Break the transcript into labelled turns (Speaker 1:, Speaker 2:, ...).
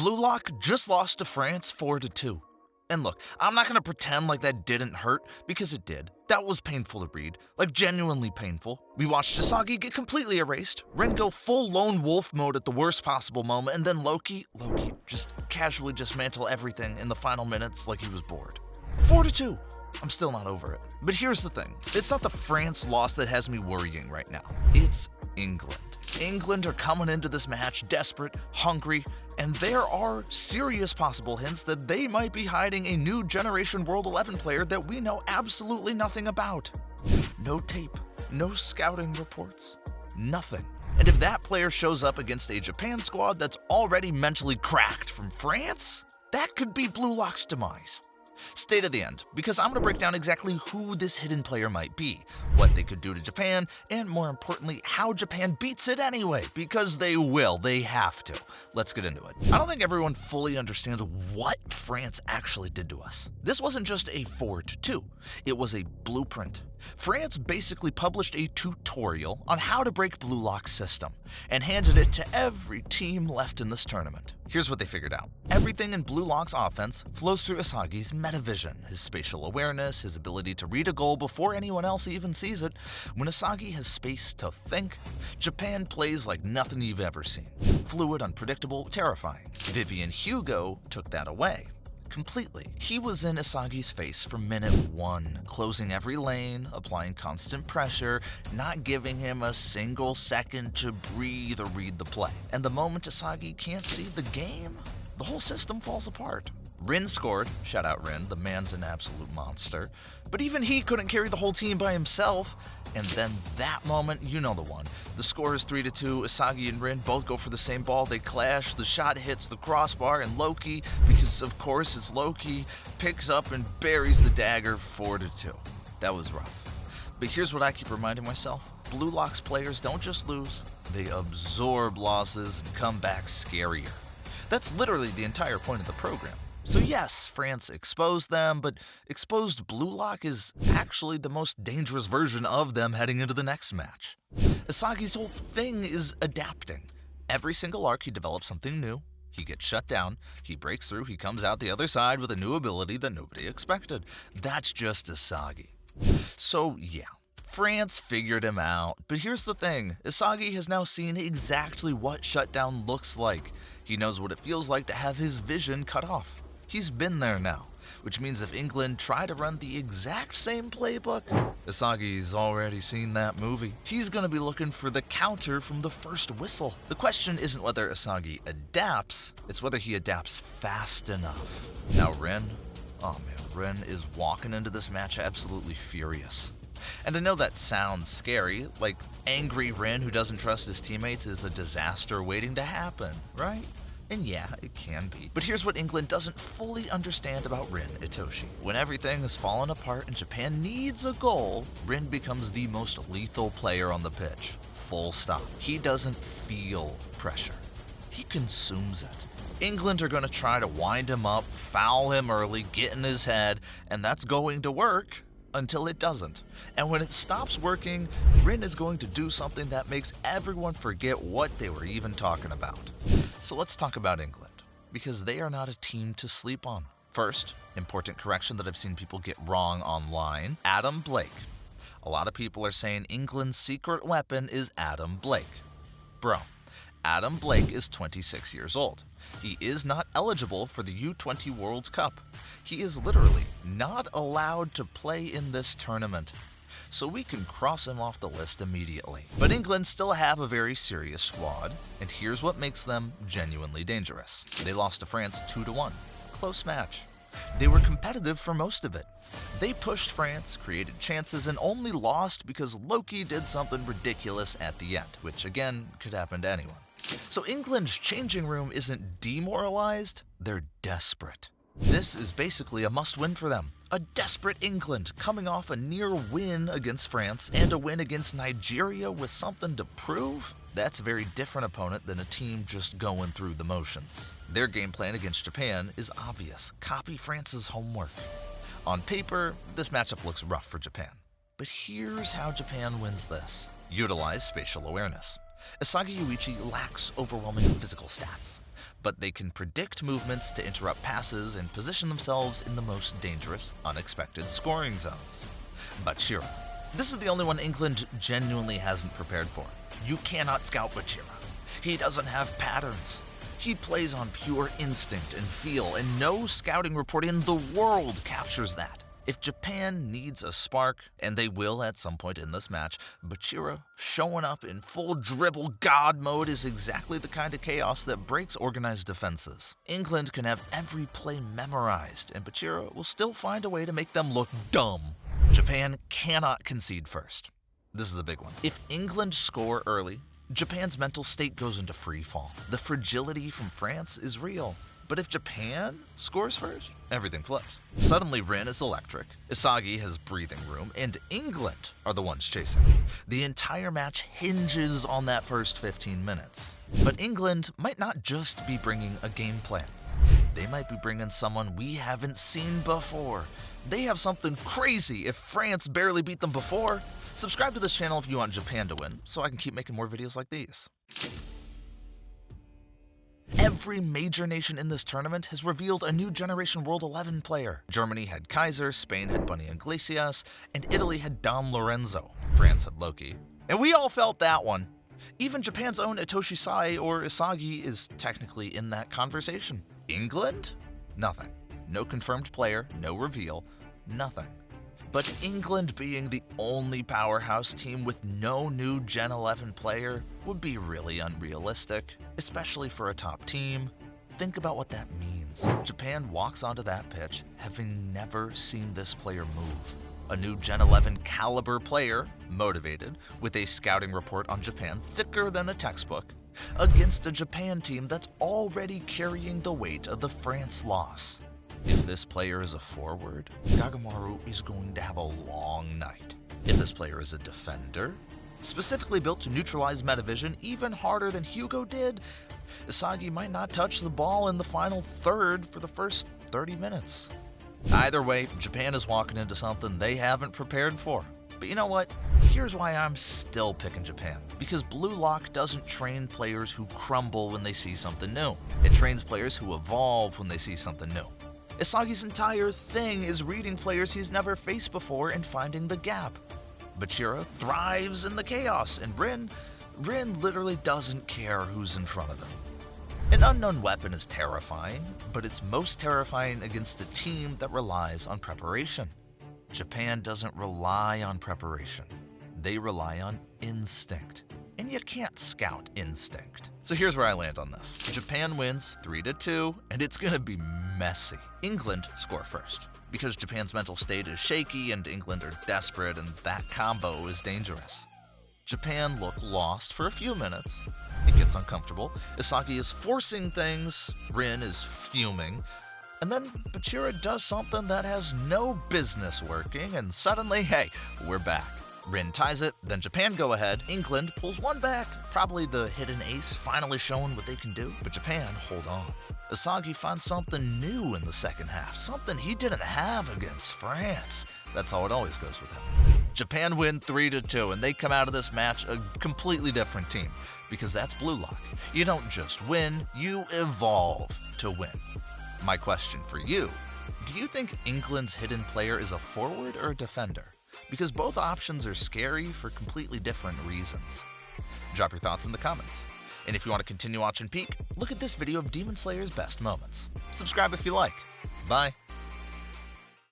Speaker 1: Blue Lock just lost to France 4-2. And look, I'm not gonna pretend like that didn't hurt, because it did. That was painful to read, like genuinely painful. We watched Asagi get completely erased, Ren go full lone wolf mode at the worst possible moment, and then Loki just casually dismantle everything in the final minutes like he was bored. 4-2. I'm still not over it. But here's the thing, it's not the France loss that has me worrying right now. It's England. England are coming into this match desperate, hungry, and there are serious possible hints that they might be hiding a new generation World 11 player that we know absolutely nothing about. No tape, no scouting reports, nothing. And if that player shows up against a Japan squad that's already mentally cracked from France, that could be Blue Lock's demise. Stay to the end, because I'm going to break down exactly who this hidden player might be, what they could do to Japan, and more importantly, how Japan beats it anyway, because they will, they have to. Let's get into it. I don't think everyone fully understands what France actually did to us. This wasn't just a 4-2, it was a blueprint. France basically published a tutorial on how to break Blue Lock's system, and handed it to every team left in this tournament. Here's what they figured out. Everything in Blue Lock's offense flows through Asagi's metavision, his spatial awareness, his ability to read a goal before anyone else even sees it. When Asagi has space to think, Japan plays like nothing you've ever seen. Fluid, unpredictable, terrifying. Vivian Hugo took that away. Completely. He was in Asagi's face from minute 1, closing every lane, applying constant pressure, not giving him a single second to breathe or read the play. And the moment Asagi can't see the game, the whole system falls apart. Rin scored. Shout out Rin, the man's an absolute monster. But even he couldn't carry the whole team by himself. And then that moment, you know the one. The score is 3-2, Asagi and Rin both go for the same ball, they clash, the shot hits the crossbar, and Loki, because of course it's Loki, picks up and buries the dagger 4-2. That was rough. But here's what I keep reminding myself. Blue Lock's players don't just lose, they absorb losses and come back scarier. That's literally the entire point of the program. So yes, France exposed them, but exposed Blue Lock is actually the most dangerous version of them heading into the next match. Asagi's whole thing is adapting. Every single arc he develops something new, he gets shut down, he breaks through, he comes out the other side with a new ability that nobody expected. That's just Asagi. So yeah, France figured him out, but here's the thing, Asagi has now seen exactly what shutdown looks like. He knows what it feels like to have his vision cut off. He's been there now, which means if England try to run the exact same playbook, Asagi's already seen that movie. He's going to be looking for the counter from the first whistle. The question isn't whether Asagi adapts, it's whether he adapts fast enough. Now Ren is walking into this match absolutely furious. And I know that sounds scary, like angry Ren who doesn't trust his teammates is a disaster waiting to happen, right? And yeah, it can be. But here's what England doesn't fully understand about Rin Itoshi. When everything has fallen apart and Japan needs a goal, Rin becomes the most lethal player on the pitch. Full stop. He doesn't feel pressure. He consumes it. England are going to try to wind him up, foul him early, get in his head, and that's going to work until it doesn't. And when it stops working, Rin is going to do something that makes everyone forget what they were even talking about. So let's talk about England, because they are not a team to sleep on. First, important correction that I've seen people get wrong online, Adam Blake. A lot of people are saying England's secret weapon is Adam Blake. Bro, Adam Blake is 26 years old. He is not eligible for the U-20 World Cup. He is literally not allowed to play in this tournament. So we can cross him off the list immediately. But England still have a very serious squad, and here's what makes them genuinely dangerous. They lost to France 2-1. Close match. They were competitive for most of it. They pushed France, created chances, and only lost because Loki did something ridiculous at the end, which again could happen to anyone. So England's changing room isn't demoralized, they're desperate. This is basically a must-win for them. A desperate England coming off a near win against France and a win against Nigeria with something to prove? That's a very different opponent than a team just going through the motions. Their game plan against Japan is obvious. Copy France's homework. On paper, this matchup looks rough for Japan. But here's how Japan wins this. Utilize spatial awareness. Isagi Yuichi lacks overwhelming physical stats, but they can predict movements to interrupt passes and position themselves in the most dangerous, unexpected scoring zones. Bachira. This is the only one England genuinely hasn't prepared for. You cannot scout Bachira. He doesn't have patterns. He plays on pure instinct and feel, and no scouting report in the world captures that. If Japan needs a spark, and they will at some point in this match, Bachira showing up in full dribble god mode is exactly the kind of chaos that breaks organized defenses. England can have every play memorized, and Bachira will still find a way to make them look dumb. Japan cannot concede first. This is a big one. If England score early, Japan's mental state goes into free fall. The fragility from France is real. But if Japan scores first, everything flips. Suddenly Rin is electric, Isagi has breathing room, and England are the ones chasing. The entire match hinges on that first 15 minutes. But England might not just be bringing a game plan. They might be bringing someone we haven't seen before. They have something crazy if France barely beat them before. Subscribe to this channel if you want Japan to win, so I can keep making more videos like these. Every major nation in this tournament has revealed a new Generation World 11 player. Germany had Kaiser, Spain had Bunny Iglesias, and Italy had Dom Lorenzo. France had Loki. And we all felt that one. Even Japan's own Itoshi Sai or Isagi is technically in that conversation. England? Nothing. No confirmed player, no reveal, nothing. But England being the only powerhouse team with no new Gen 11 player would be really unrealistic, especially for a top team. Think about what that means. Japan walks onto that pitch having never seen this player move. A new Gen 11 caliber player, motivated, with a scouting report on Japan thicker than a textbook, against a Japan team that's already carrying the weight of the France loss. If this player is a forward, Kagamaru is going to have a long night. If this player is a defender, specifically built to neutralize Metavision even harder than Hugo did, Isagi might not touch the ball in the final third for the first 30 minutes. Either way, Japan is walking into something they haven't prepared for. But you know what? Here's why I'm still picking Japan. Because Blue Lock doesn't train players who crumble when they see something new. It trains players who evolve when they see something new. Isagi's entire thing is reading players he's never faced before and finding the gap. Bachira thrives in the chaos, and Rin literally doesn't care who's in front of him. An unknown weapon is terrifying, but it's most terrifying against a team that relies on preparation. Japan doesn't rely on preparation. They rely on instinct. And you can't scout instinct. So here's where I land on this. Japan wins 3-2, and it's gonna be messy. England score first, because Japan's mental state is shaky and England are desperate, and that combo is dangerous. Japan look lost for a few minutes. It gets uncomfortable. Isagi is forcing things. Rin is fuming. And then Bachira does something that has no business working, and suddenly, hey, we're back. Rin ties it, then Japan go ahead. England pulls one back, probably the hidden ace finally showing what they can do, but Japan hold on. Isagi finds something new in the second half, something he didn't have against France. That's how it always goes with him. Japan win 3-2, and they come out of this match a completely different team, because that's Blue Lock. You don't just win, you evolve to win. My question for you, do you think England's hidden player is a forward or a defender? Because both options are scary for completely different reasons. Drop your thoughts in the comments. And if you want to continue watching Peak, look at this video of Demon Slayer's best moments. Subscribe if you like. Bye.